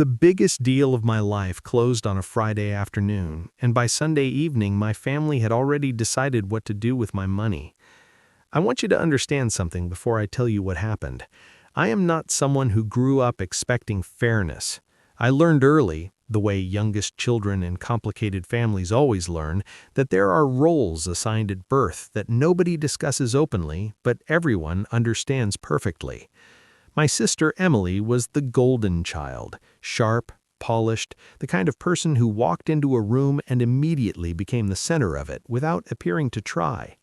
The biggest deal of my life closed on a Friday afternoon, and by Sunday evening my family had already decided what to do with my money. I want you to understand something before I tell you what happened. I am not someone who grew up expecting fairness. I learned early, the way youngest children in complicated families always learn, that there are roles assigned at birth that nobody discusses openly, but everyone understands perfectly. My sister Emily was the golden child, sharp, polished, the kind of person who walked into a room and immediately became the center of it without appearing to try.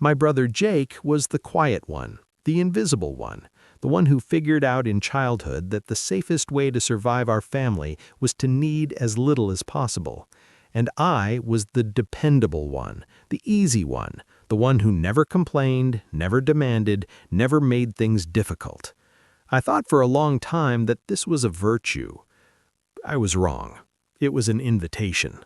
My brother Jake was the quiet one, the invisible one, the one who figured out in childhood that the safest way to survive our family was to need as little as possible. And I was the dependable one, the easy one, the one who never complained, never demanded, never made things difficult. I thought for a long time that this was a virtue. I was wrong. It was an invitation.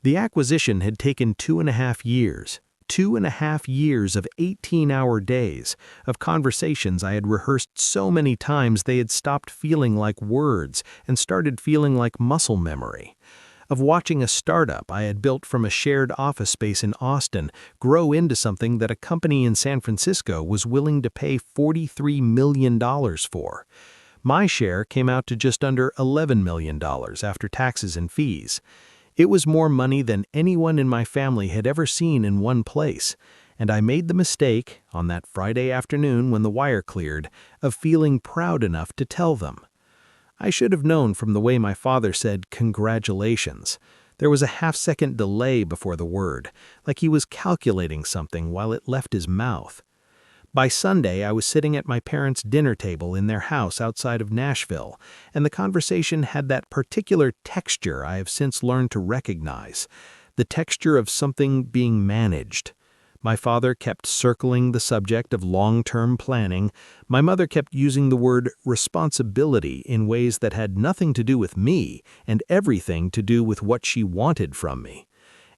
The acquisition had taken 2.5 years. 2.5 years of 18-hour days, of conversations I had rehearsed so many times they had stopped feeling like words and started feeling like muscle memory. Of watching a startup I had built from a shared office space in Austin grow into something that a company in San Francisco was willing to pay $43 million for. My share came out to just under $11 million after taxes and fees. It was more money than anyone in my family had ever seen in one place, and I made the mistake, on that Friday afternoon when the wire cleared, of feeling proud enough to tell them. I should have known from the way my father said congratulations. There was a half-second delay before the word, like he was calculating something while it left his mouth. By Sunday, I was sitting at my parents' dinner table in their house outside of Nashville, and the conversation had that particular texture I have since learned to recognize, the texture of something being managed. My father kept circling the subject of long-term planning. My mother kept using the word responsibility in ways that had nothing to do with me and everything to do with what she wanted from me.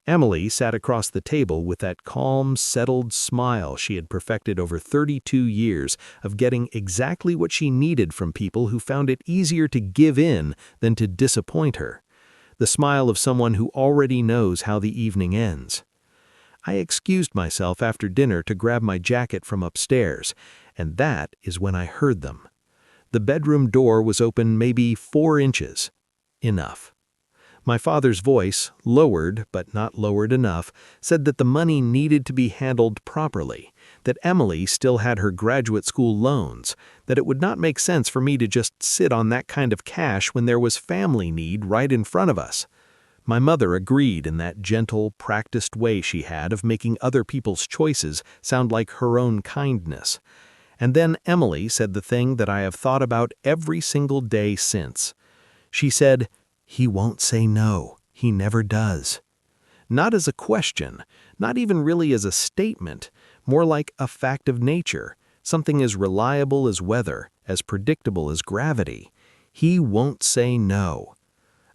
Emily sat across the table with that calm, settled smile she had perfected over 32 years of getting exactly what she needed from people who found it easier to give in than to disappoint her. The smile of someone who already knows how the evening ends. I excused myself after dinner to grab my jacket from upstairs, and that is when I heard them. The bedroom door was open maybe 4 inches. Enough. My father's voice, lowered but not lowered enough, said that the money needed to be handled properly, that Emily still had her graduate school loans, that it would not make sense for me to just sit on that kind of cash when there was family need right in front of us. My mother agreed in that gentle, practiced way she had of making other people's choices sound like her own kindness. And then Emily said the thing that I have thought about every single day since. She said, "He won't say no. He never does." Not as a question, not even really as a statement, more like a fact of nature, something as reliable as weather, as predictable as gravity. He won't say no.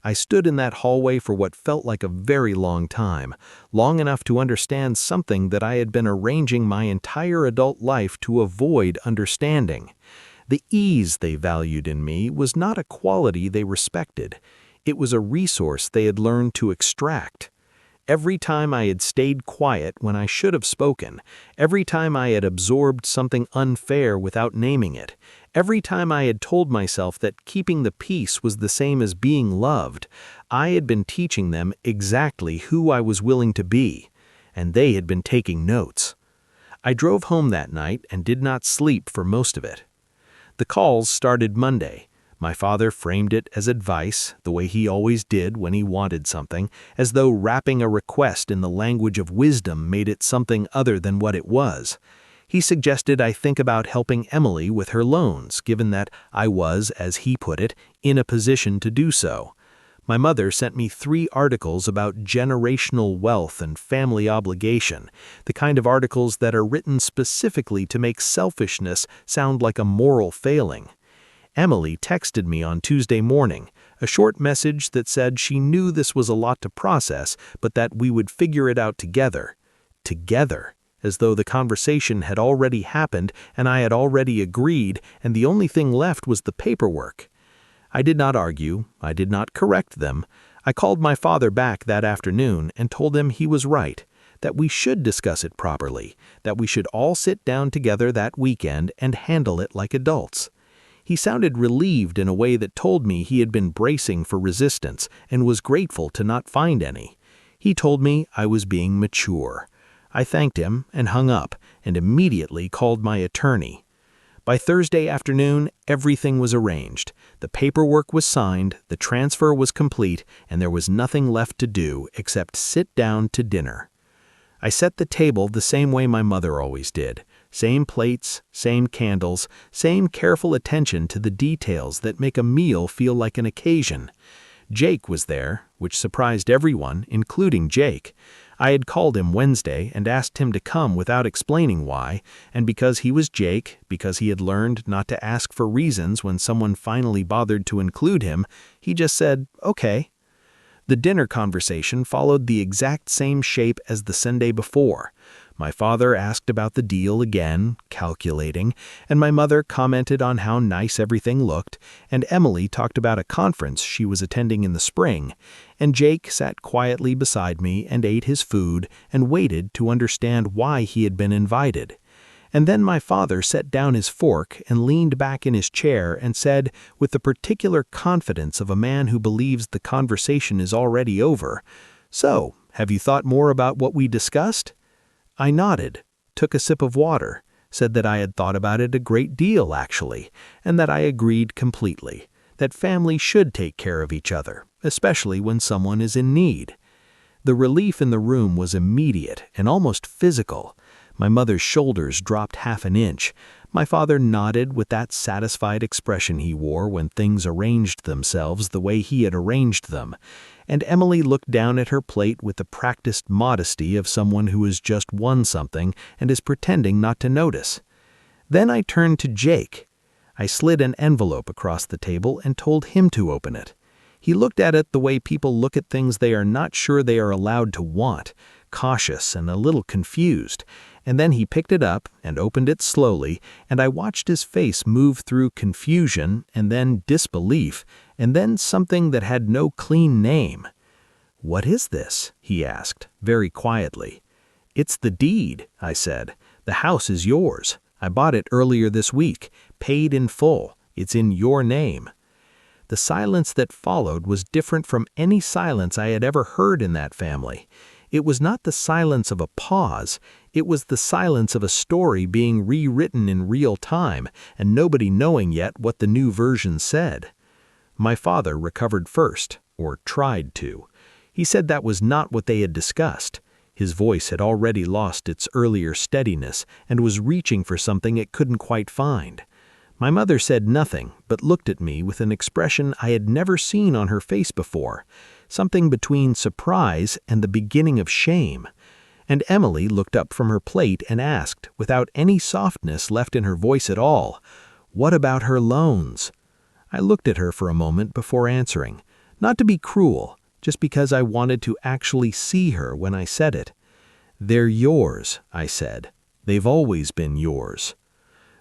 I stood in that hallway for what felt like a very long time, long enough to understand something that I had been arranging my entire adult life to avoid understanding. The ease they valued in me was not a quality they respected. It was a resource they had learned to extract. Every time I had stayed quiet when I should have spoken, every time I had absorbed something unfair without naming it, every time I had told myself that keeping the peace was the same as being loved, I had been teaching them exactly who I was willing to be, and they had been taking notes. I drove home that night and did not sleep for most of it. The calls started Monday. My father framed it as advice, the way he always did when he wanted something, as though wrapping a request in the language of wisdom made it something other than what it was. He suggested I think about helping Emily with her loans, given that I was, as he put it, in a position to do so. My mother sent me 3 articles about generational wealth and family obligation, the kind of articles that are written specifically to make selfishness sound like a moral failing. Emily texted me on Tuesday morning, a short message that said she knew this was a lot to process, but that we would figure it out together. Together, as though the conversation had already happened and I had already agreed, and the only thing left was the paperwork. I did not argue, I did not correct them. I called my father back that afternoon and told him he was right, that we should discuss it properly, that we should all sit down together that weekend and handle it like adults. He sounded relieved in a way that told me he had been bracing for resistance and was grateful to not find any. He told me I was being mature. I thanked him and hung up and immediately called my attorney. By Thursday afternoon, everything was arranged. The paperwork was signed, the transfer was complete, and there was nothing left to do except sit down to dinner. I set the table the same way my mother always did. Same plates, same candles, same careful attention to the details that make a meal feel like an occasion. Jake was there, which surprised everyone, including Jake. I had called him Wednesday and asked him to come without explaining why, and because he was Jake, because he had learned not to ask for reasons when someone finally bothered to include him, he just said, "Okay." The dinner conversation followed the exact same shape as the Sunday before. My father asked about the deal again, calculating, and my mother commented on how nice everything looked, and Emily talked about a conference she was attending in the spring, and Jake sat quietly beside me and ate his food and waited to understand why he had been invited. And then my father set down his fork and leaned back in his chair and said, with the particular confidence of a man who believes the conversation is already over, "So, have you thought more about what we discussed?" I nodded, took a sip of water, said that I had thought about it a great deal, actually, and that I agreed completely, that family should take care of each other, especially when someone is in need. The relief in the room was immediate and almost physical. My mother's shoulders dropped half an inch. My father nodded with that satisfied expression he wore when things arranged themselves the way he had arranged them, and Emily looked down at her plate with the practiced modesty of someone who has just won something and is pretending not to notice. Then I turned to Jake. I slid an envelope across the table and told him to open it. He looked at it the way people look at things they are not sure they are allowed to want, cautious and a little confused, and then he picked it up and opened it slowly, and I watched his face move through confusion and then disbelief, and then something that had no clean name. "What is this?" he asked, very quietly. "It's the deed," I said. "The house is yours. I bought it earlier this week, paid in full. It's in your name." The silence that followed was different from any silence I had ever heard in that family. It was not the silence of a pause, it was the silence of a story being rewritten in real time, and nobody knowing yet what the new version said. My father recovered first, or tried to. He said that was not what they had discussed. His voice had already lost its earlier steadiness and was reaching for something it couldn't quite find. My mother said nothing, but looked at me with an expression I had never seen on her face before, something between surprise and the beginning of shame. And Emily looked up from her plate and asked, without any softness left in her voice at all, "What about her loans?" I looked at her for a moment before answering, not to be cruel, just because I wanted to actually see her when I said it. "They're yours," I said. "They've always been yours."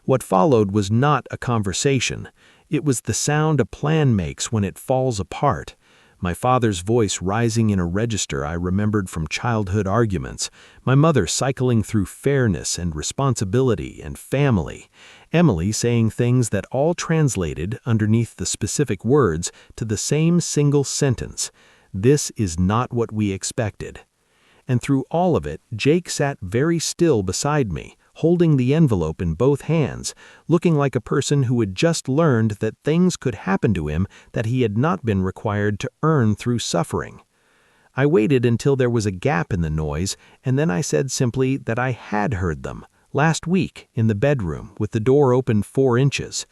What followed was not a conversation. It was the sound a plan makes when it falls apart. My father's voice rising in a register I remembered from childhood arguments, my mother cycling through fairness and responsibility and family, Emily saying things that all translated, underneath the specific words, to the same single sentence: "This is not what we expected." And through all of it, Jake sat very still beside me, holding the envelope in both hands, looking like a person who had just learned that things could happen to him that he had not been required to earn through suffering. I waited until there was a gap in the noise, and then I said simply that I had heard them, last week, in the bedroom, with the door open 4 inches.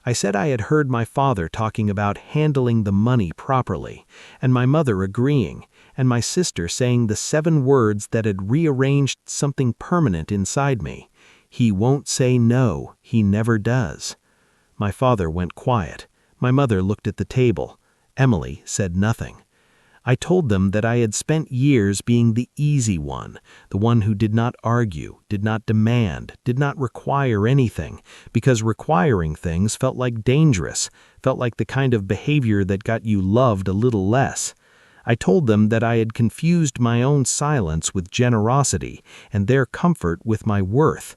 I said I had heard my father talking about handling the money properly, and my mother agreeing, and my sister saying the 7 words that had rearranged something permanent inside me. "He won't say no, he never does." My father went quiet. My mother looked at the table. Emily said nothing. I told them that I had spent years being the easy one, the one who did not argue, did not demand, did not require anything, because requiring things felt like dangerous, felt like the kind of behavior that got you loved a little less. I told them that I had confused my own silence with generosity and their comfort with my worth.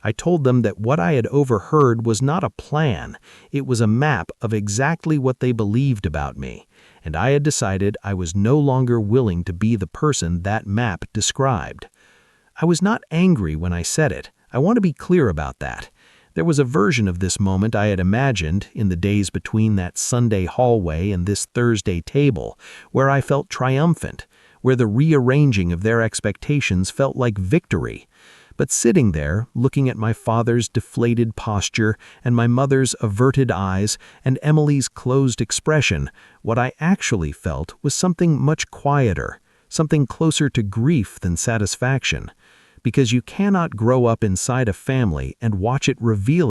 I told them that what I had overheard was not a plan, it was a map of exactly what they believed about me, and I had decided I was no longer willing to be the person that map described. I was not angry when I said it. I want to be clear about that. There was a version of this moment I had imagined in the days between that Sunday hallway and this Thursday table, where I felt triumphant, where the rearranging of their expectations felt like victory. But sitting there, looking at my father's deflated posture and my mother's averted eyes and Emily's closed expression, what I actually felt was something much quieter, something closer to grief than satisfaction. Because you cannot grow up inside a family and watch it reveal